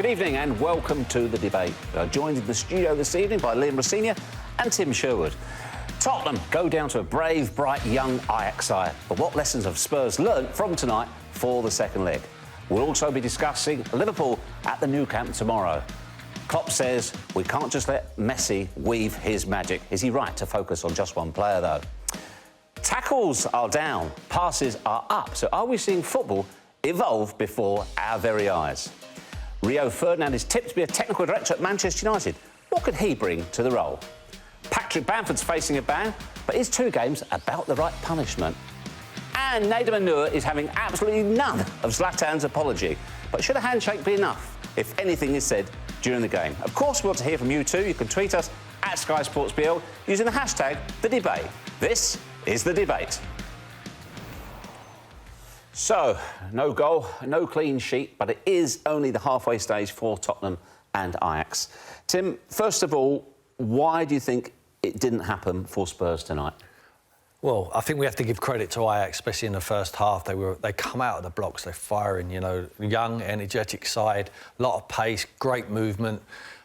Good evening and welcome to The Debate. We are joined in the studio this evening by Rosenior and Tim Sherwood. Tottenham go down to a brave, bright, young Ajax side. But what lessons have Spurs learnt from tonight for the second leg? We'll also be discussing Liverpool at the Nou Camp tomorrow. Klopp says we can't just let Messi weave his magic. Is he right to focus on just one player, though? Tackles are down, passes are up. So are we seeing football evolve before our very eyes? Rio Ferdinand is tipped to be a technical director at Manchester United. What could he bring to the role? Patrick Bamford's facing a ban, but is 2 games about the right punishment? And Nader Manur is having absolutely none of Zlatan's apology. But should a handshake be enough if anything is said during the game? Of course, we want to hear from you too. You can tweet us at Sky Sports BL using the hashtag #TheDebate. This is The Debate. So, no goal, no clean sheet, but it is only the halfway stage for Tottenham and Ajax. Tim, first of all, why do you think it didn't happen for Spurs tonight? Well, I think we have to give credit to Ajax, especially in the first half. They come out of the blocks, they're firing, you know, young, energetic side, a lot of pace, great movement.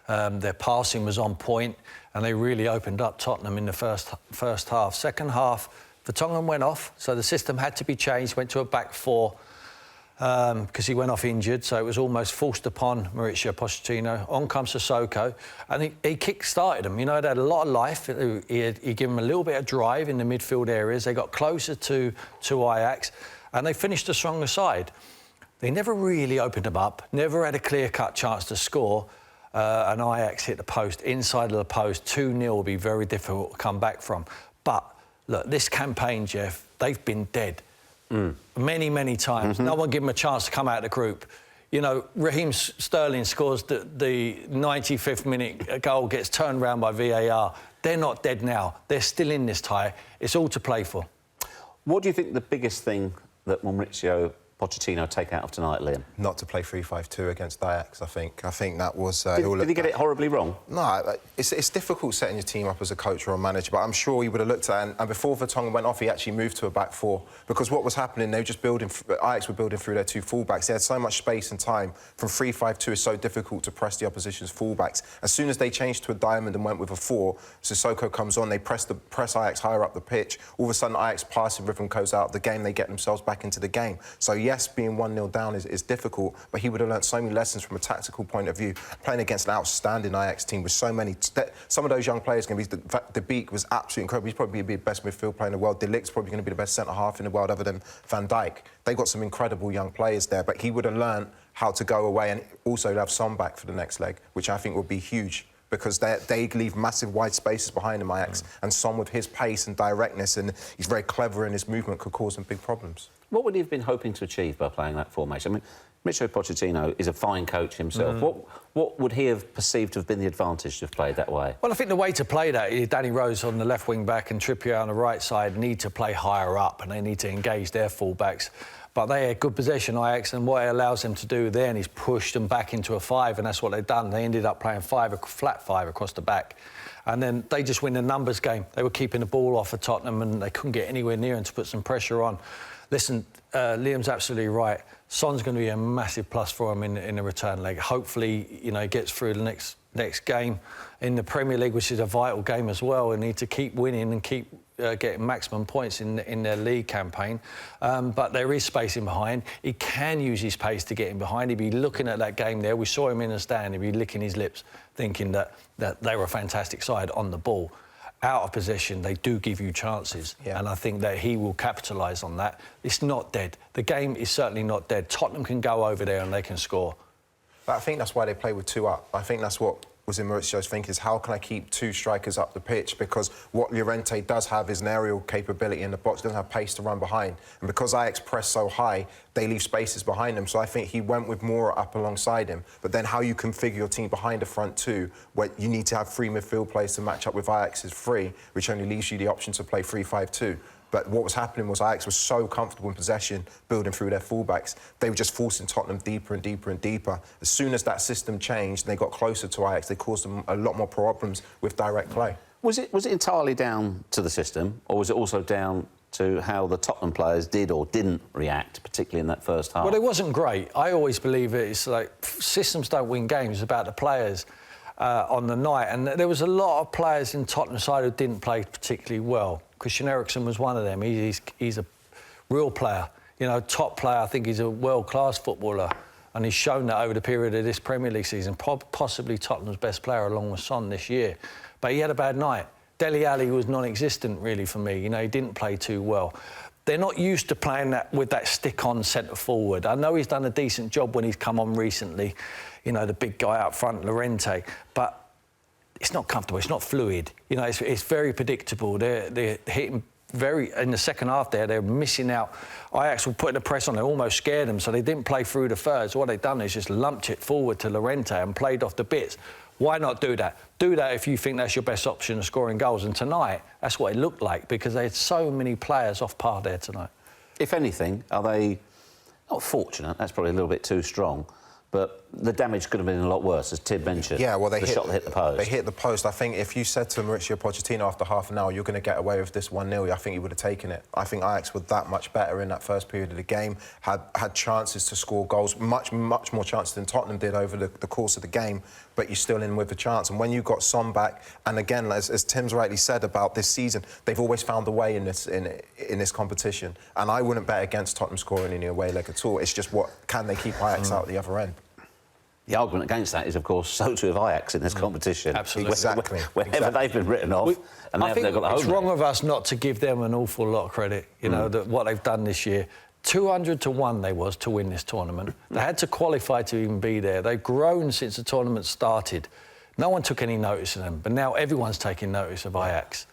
Their passing was on point, and they really opened up Tottenham in the first half. Second half, Vertonghen went off, so the system had to be changed, went to a back 4 because he went off injured, so it was almost forced upon Mauricio Pochettino. On comes Sissoko, and he kick-started them. You know, they had a lot of life. He gave them a little bit of drive in the midfield areas. They got closer to Ajax, and they finished the stronger side. They never really opened them up, never had a clear-cut chance to score, and Ajax hit the post, inside of the post. 2-0 will be very difficult to come back from. But look, this campaign, Jeff, they've been dead many, many times. No one gave them a chance to come out of the group. You know, Raheem Sterling scores the 95th minute goal, gets turned around by VAR. They're not dead now. They're still in this tie. It's all to play for. What do you think the biggest thing that Mauricio Pochettino take out of tonight, Liam? Not to play 3-5-2 against Ajax, I think. I think that was... Did he get it horribly wrong? No, it's difficult setting your team up as a coach or a manager, but I'm sure he would have looked at it. And before Vertonghen went off, he actually moved to a back 4. Because what was happening, they were just building... Ajax were building through their 2 fullbacks. They had so much space and time. From 3-5-2, it's so difficult to press the opposition's fullbacks. As soon as they changed to a diamond and went with a 4, Sissoko comes on, they press Ajax higher up the pitch. All of a sudden, Ajax passing rhythm goes out of the game. They get themselves back into the game. So, yes, being 1-0 down is difficult, but he would have learnt so many lessons from a tactical point of view, playing against an outstanding Ajax team with so many... Some of those young players going to be... De Beek was absolutely incredible. He's probably the best midfield player in the world. De Ligt's probably going to be the best centre-half in the world other than Van Dijk. They've got some incredible young players there, but he would have learnt how to go away and also have Son back for the next leg, which I think would be huge, because they leave massive wide spaces behind him, Ajax, and Son with his pace and directness, and he's very clever in his movement, could cause them big problems. What would he have been hoping to achieve by playing that formation? I mean, Mauricio Pochettino is a fine coach himself. What would he have perceived to have been the advantage to have played that way? Well, I think the way to play that is Danny Rose on the left wing-back and Trippier on the right side need to play higher up, and they need to engage their full-backs. But they had good possession, Ajax, and what it allows them to do then is push them back into a 5, and that's what they've done. They ended up playing a flat 5 across the back. And then they just win the numbers game. They were keeping the ball off of Tottenham, and they couldn't get anywhere near and to put some pressure on. Listen, Liam's absolutely right. Son's going to be a massive plus for him in the return leg. Hopefully, you know, he gets through the next game in the Premier League, which is a vital game as well. They need to keep winning and keep getting maximum points in their league campaign. But there is space in behind. He can use his pace to get in behind. He'd be looking at that game there. We saw him in the stand. He'd be licking his lips, thinking that they were a fantastic side on the ball. Out of possession, they do give you chances, and I think that he will capitalise on that. It's not dead. The game is certainly not dead. Tottenham can go over there and they can score. But I think that's why they play with 2 up. I think that's what was in Mauricio's thinking, is how can I keep 2 strikers up the pitch? Because what Llorente does have is an aerial capability in the box, doesn't have pace to run behind. And because Ajax press so high, they leave spaces behind him. So I think he went with more up alongside him. But then how you configure your team behind the front 2, where you need to have 3 midfield players to match up with Ajax's 3, which only leaves you the option to play 3-5-2. But what was happening was Ajax was so comfortable in possession, building through their fullbacks. They were just forcing Tottenham deeper and deeper and deeper. As soon as that system changed and they got closer to Ajax, they caused them a lot more problems with direct play. Was it entirely down to the system, or was it also down to how the Tottenham players did or didn't react, particularly in that first half? Well, it wasn't great. I always believe it's like systems don't win games. It's about the players on the night. And there was a lot of players in Tottenham side who didn't play particularly well. Christian Eriksen was one of them. He's a real player. You know, top player. I think he's a world-class footballer. And he's shown that over the period of this Premier League season. Possibly Tottenham's best player along with Son this year. But he had a bad night. Dele Alli was non-existent, really, for me. You know, he didn't play too well. They're not used to playing with that stick-on centre-forward. I know he's done a decent job when he's come on recently, you know, the big guy up front, Llorente, but it's not comfortable, it's not fluid. You know, it's very predictable. They're hitting in the second half they're missing out. Ajax were putting the press on, they almost scared them, so they didn't play through the third. So what they've done is just lumped it forward to Llorente and played off the bits. Why not do that? Do that if you think that's your best option of scoring goals. And tonight, that's what it looked like, because they had so many players off par there tonight. If anything, are they not fortunate? That's probably a little bit too strong. But the damage could have been a lot worse, as Tim mentioned. Yeah, well, the shot that hit the post. They hit the post. I think if you said to Mauricio Pochettino after half an hour, you're going to get away with this 1-0, I think he would have taken it. I think Ajax were that much better in that first period of the game, had chances to score goals, much more chances than Tottenham did over the course of the game, but you're still in with a chance. And when you got Son back, and again, as Tim's rightly said about this season, they've always found a way in this competition. And I wouldn't bet against Tottenham scoring in the away leg at all. It's just can they keep Ajax out at the other end? The argument against that is, of course, so too have Ajax in this competition. Absolutely. Exactly. Whenever they've been written off, and they haven't got the home. It's wrong of us not to give them an awful lot of credit, you know, what they've done this year. 200 to 1 they was to win this tournament. They had to qualify to even be there. They've grown since the tournament started. No one took any notice of them, but now everyone's taking notice of Ajax.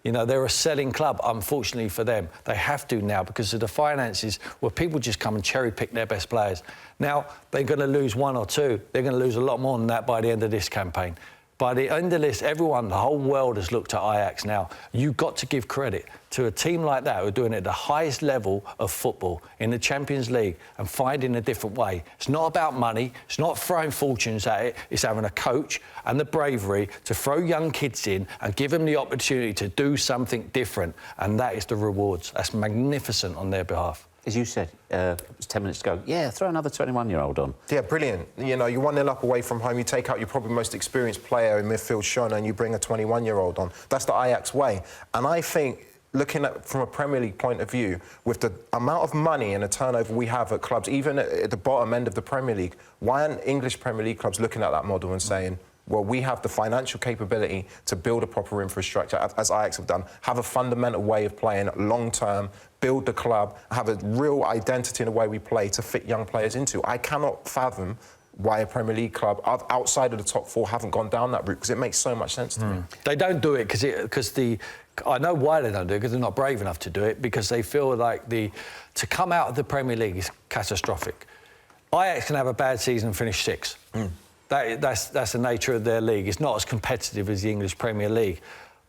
You know, they're a selling club, unfortunately for them. They have to now because of the finances where people just come and cherry-pick their best players. Now, they're going to lose one or two. They're going to lose a lot more than that by the end of this campaign. By the end of this, everyone, the whole world has looked at Ajax now. You've got to give credit to a team like that who are doing it at the highest level of football in the Champions League and finding a different way. It's not about money. It's not throwing fortunes at it. It's having a coach and the bravery to throw young kids in and give them the opportunity to do something different. And that is the rewards. That's magnificent on their behalf. As you said, it was 10 minutes ago, yeah, throw another 21-year-old on. Yeah, brilliant. You know, you're 1-0 up away from home, you take out your probably most experienced player in midfield, Shona, and you bring a 21-year-old on. That's the Ajax way. And I think, looking at from a Premier League point of view, with the amount of money and the turnover we have at clubs, even at the bottom end of the Premier League, why aren't English Premier League clubs looking at that model and saying, well, we have the financial capability to build a proper infrastructure, as Ajax have done, have a fundamental way of playing long-term, build the club, have a real identity in the way we play to fit young players into. I cannot fathom why a Premier League club outside of the top four haven't gone down that route, because it makes so much sense to me. They don't do it because I know why they don't do it, because they're not brave enough to do it, because they feel like to come out of the Premier League is catastrophic. Ajax can have a bad season and finish sixth. That's the nature of their league. It's not as competitive as the English Premier League.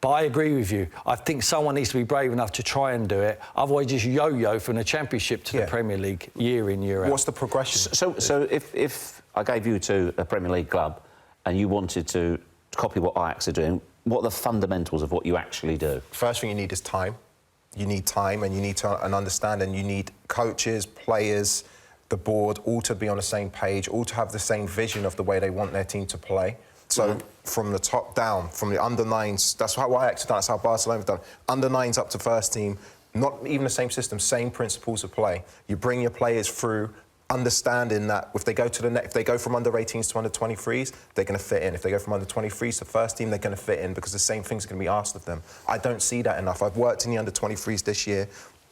But I agree with you. I think someone needs to be brave enough to try and do it. Otherwise, just yo-yo from the Championship to the Premier League year in, year out. What's the progression? So if I gave you to a Premier League club and you wanted to copy what Ajax are doing, what are the fundamentals of what you actually do? First thing you need is time. You need time, and you need to understand, and you need coaches, players, the board, all to be on the same page, all to have the same vision of the way they want their team to play. So from the top down, from the under-9s, that's how Ajax have done, that's how Barcelona have done. Under-9s up to first team, not even the same system, same principles of play. You bring your players through, understanding that if they go to if they go from under-18s to under-23s, they're going to fit in. If they go from under-23s to first team, they're going to fit in because the same things are going to be asked of them. I don't see that enough. I've worked in the under-23s this year.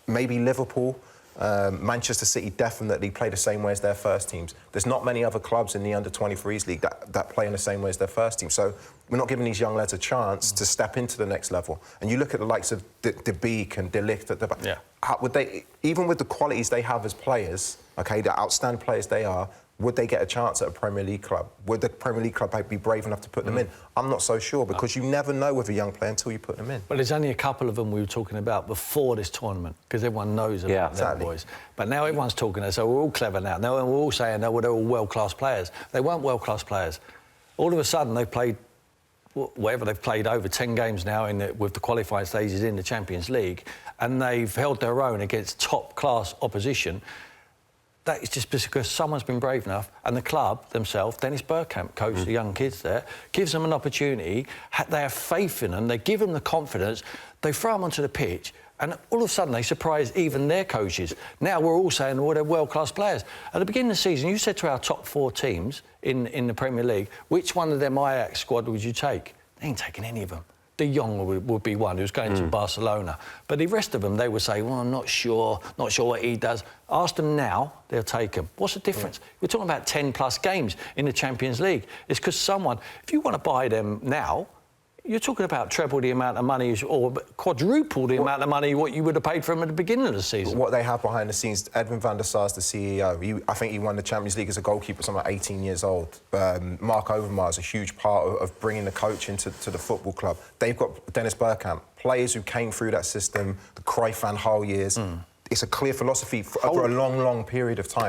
Maybe Liverpool, Manchester City definitely play the same way as their first teams. There's not many other clubs in the under-23s league that play in the same way as their first team. So we're not giving these young lads a chance to step into the next level. And you look at the likes of De Beek and De Ligt at the back. How would they, even with the qualities they have as players, okay, the outstanding players they are, would they get a chance at a Premier League club? Would the Premier League club be brave enough to put them in? I'm not so sure, because you never know with a young player until you put them in. But there's only a couple of them we were talking about before this tournament, because everyone knows about them boys. But now everyone's talking, so we're all clever now. Now we're all saying, no, well, they're all world-class players. They weren't world-class players. All of a sudden, they played whatever they've played, over 10 games now with the qualifying stages in the Champions League, and they've held their own against top-class opposition. That is just because someone's been brave enough, and the club themselves, Dennis Bergkamp, coach the young kids there, gives them an opportunity. They have faith in them. They give them the confidence. They throw them onto the pitch, and all of a sudden they surprise even their coaches. Now we're all saying, well, they're world-class players. At the beginning of the season, you said to our top 4 teams in the Premier League, which one of them Ajax squad would you take? They ain't taking any of them. De Jong would be one who's going to Barcelona. But the rest of them, they would say, well, I'm not sure what he does. Ask them now, they'll take him. What's the difference? We're talking about 10-plus games in the Champions League. It's because someone, if you want to buy them now, you're talking about treble the amount of money or quadruple the amount of money what you would have paid for him at the beginning of the season. What they have behind the scenes, Edwin van der Sar's the CEO. I think he won the Champions League as a goalkeeper, something like 18 years old. Mark Overmars is a huge part of bringing the coach into the football club. They've got Dennis Bergkamp, players who came through that system, the Cruyff Van Gaal years. It's a clear philosophy over a long, long period of time.